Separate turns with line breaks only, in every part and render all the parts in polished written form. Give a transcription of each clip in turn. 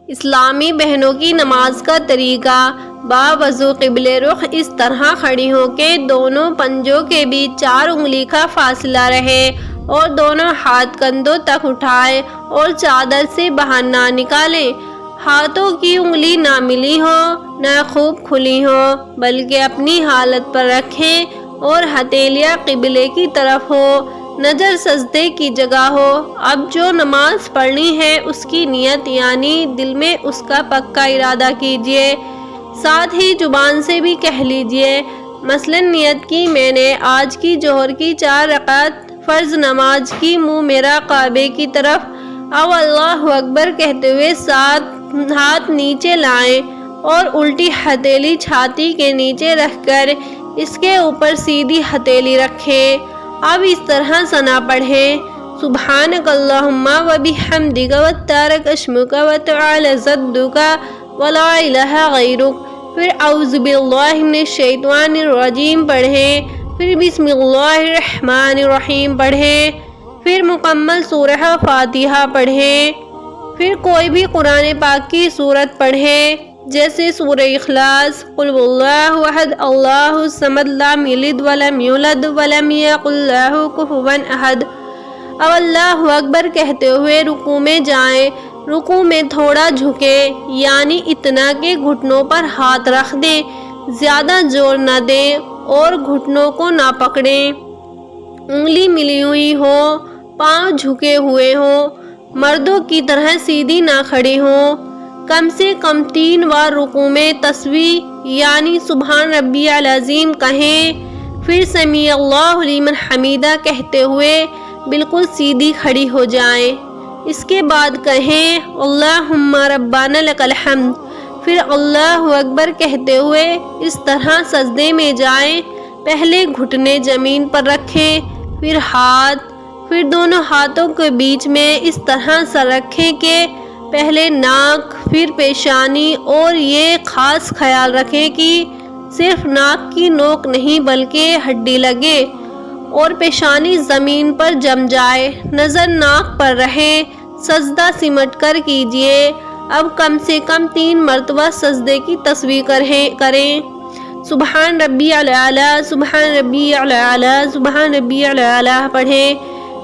اسلامی بہنوں کی نماز کا طریقہ: باوضو قبل رخ اس طرح کھڑی ہو کہ دونوں پنجوں کے بیچ 4 انگلی کا فاصلہ رہے اور دونوں ہاتھ کندھوں تک اٹھائیں اور چادر سے باہر نہ نکالیں۔ ہاتھوں کی انگلی نہ ملی ہو، نہ خوب کھلی ہو، بلکہ اپنی حالت پر رکھیں اور ہتھیلیاں قبلے کی طرف ہو، نظر سجدے کی جگہ ہو۔ اب جو نماز پڑھنی ہے اس کی نیت یعنی دل میں اس کا پکا ارادہ کیجیے، ساتھ ہی زبان سے بھی کہہ لیجیے۔ مثلاً نیت کی میں نے آج کی ظہر کی 4 رکعت فرض نماز کی، منہ میرا کعبے کی طرف، اب اللہ اکبر کہتے ہوئے 7 ہاتھ نیچے لائیں اور الٹی ہتھیلی چھاتی کے نیچے رکھ کر اس کے اوپر سیدھی ہتھیلی رکھیں۔ اب اس طرح ثنا پڑھیں: سبحانک اللہم و بحمدک وتبارک اسمک وتعالی جدک ولا الہ غیرک۔ پھر اعوذ باللہ من الشیطان الرجیم پڑھیں، پھر بسم اللہ الرحمن الرحیم پڑھیں، پھر مکمل سورہ فاتحہ پڑھیں، پھر کوئی بھی قرآن پاک کی سورت پڑھیں جیسے سورہ اخلاص، قل هو اللہ احد اللہ الصمد لم یلد ولم یولد ولم یکن لہ کفوا احد۔ اب اللہ اکبر کہتے ہوئے رکوع میں جائیں، رکوع میں تھوڑا جھکیں یعنی اتنا کہ گھٹنوں پر ہاتھ رکھ دیں، زیادہ زور نہ دیں اور گھٹنوں کو نہ پکڑیں، انگلی ملی ہوئی ہو، پاؤں جھکے ہوئے ہوں، مردوں کی طرح سیدھی نہ کھڑی ہوں۔ کم سے کم 3 بار رکوع میں تسبیح یعنی سبحان ربی العظیم کہیں، پھر سمیع اللہ لمن حمیدہ کہتے ہوئے بالکل سیدھی کھڑی ہو جائیں۔ اس کے بعد کہیں اللہم ربنا لک الحمد، پھر اللہ اکبر کہتے ہوئے اس طرح سجدے میں جائیں، پہلے گھٹنے زمین پر رکھیں، پھر دونوں ہاتھوں کے بیچ میں اس طرح سر رکھیں کہ پہلے ناک پھر پیشانی، اور یہ خاص خیال رکھیں کہ صرف ناک کی نوک نہیں بلکہ ہڈی لگے اور پیشانی زمین پر جم جائے، نظر ناک پر رہے، سجدہ سمٹ کر کیجیے۔ اب کم سے کم 3 مرتبہ سجدے کی تسبیح کریں، سبحان ربی الاعلیٰ، سبحان ربی الاعلیٰ، سبحان ربی الاعلیٰ پڑھیں،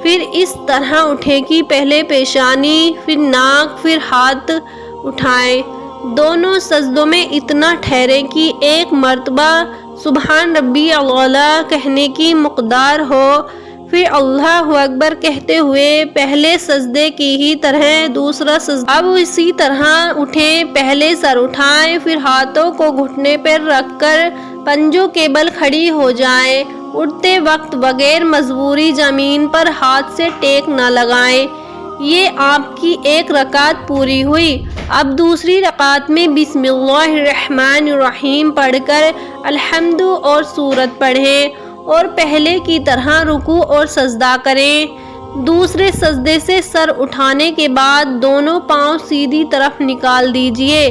پھر اس طرح اٹھیں کہ پہلے پیشانی، پھر ناک، پھر ہاتھ اٹھائیں۔ دونوں سجدوں میں اتنا ٹھہریں کہ 1 مرتبہ سبحان ربی الاعلیٰ کہنے کی مقدار ہو، پھر اللہ اکبر کہتے ہوئے پہلے سجدے کی ہی طرح دوسرا سجدہ۔ اب اسی طرح اٹھیں، پہلے سر اٹھائیں، پھر ہاتھوں کو گھٹنے پر رکھ کر پنجوں کے بل کھڑی ہو جائیں، اٹھتے وقت بغیر مجبوری زمین پر ہاتھ سے ٹیک نہ لگائیں۔ یہ آپ کی 1 رکعت پوری ہوئی۔ اب دوسری رکعت میں بسم اللہ الرحمن الرحیم پڑھ کر الحمد اور سورت پڑھیں اور پہلے کی طرح رکوع اور سجدہ کریں۔ دوسرے سجدے سے سر اٹھانے کے بعد دونوں پاؤں سیدھی طرف نکال دیجیے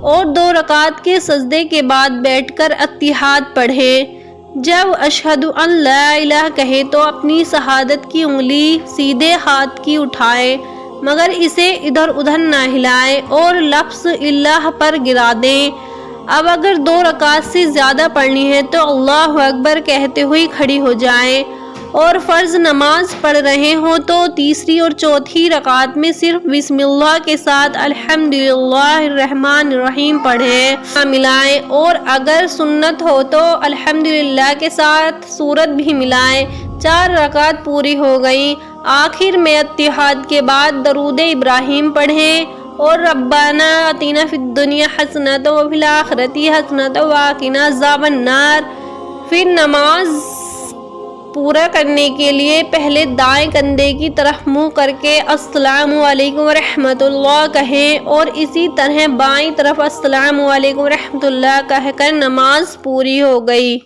اور 2 رکعت کے سجدے کے بعد بیٹھ کر اتحیات پڑھیں۔ جب اشہد ان لا الہ کہے تو اپنی شہادت کی انگلی سیدھے ہاتھ کی اٹھائیں مگر اسے ادھر ادھر نہ ہلائیں اور لفظ اللہ پر گرا دیں۔ اب اگر 2 رکعت سے زیادہ پڑھنی ہے تو اللہ اکبر کہتے ہوئے کھڑی ہو جائیں، اور فرض نماز پڑھ رہے ہوں تو تیسری اور چوتھی رکعت میں صرف بسم اللہ کے ساتھ الحمدللہ الرحمن الرحیم پڑھیں ملائیں، اور اگر سنت ہو تو الحمدللہ کے ساتھ سورت بھی ملائیں۔ 4 رکعت پوری ہو گئیں۔ آخر میں اتحاد کے بعد درود ابراہیم پڑھیں اور ربنا آتنا فی الدنیا حسنۃ وفی الآخرۃ حسنۃ وقنا عذاب النار۔ پھر نماز پورا کرنے کے لیے پہلے دائیں کندھے کی طرف منہ کر کے السلام علیکم ورحمۃ اللہ کہیں اور اسی طرح بائیں طرف السلام علیکم ورحمۃ اللہ کہہ کر نماز پوری ہو گئی۔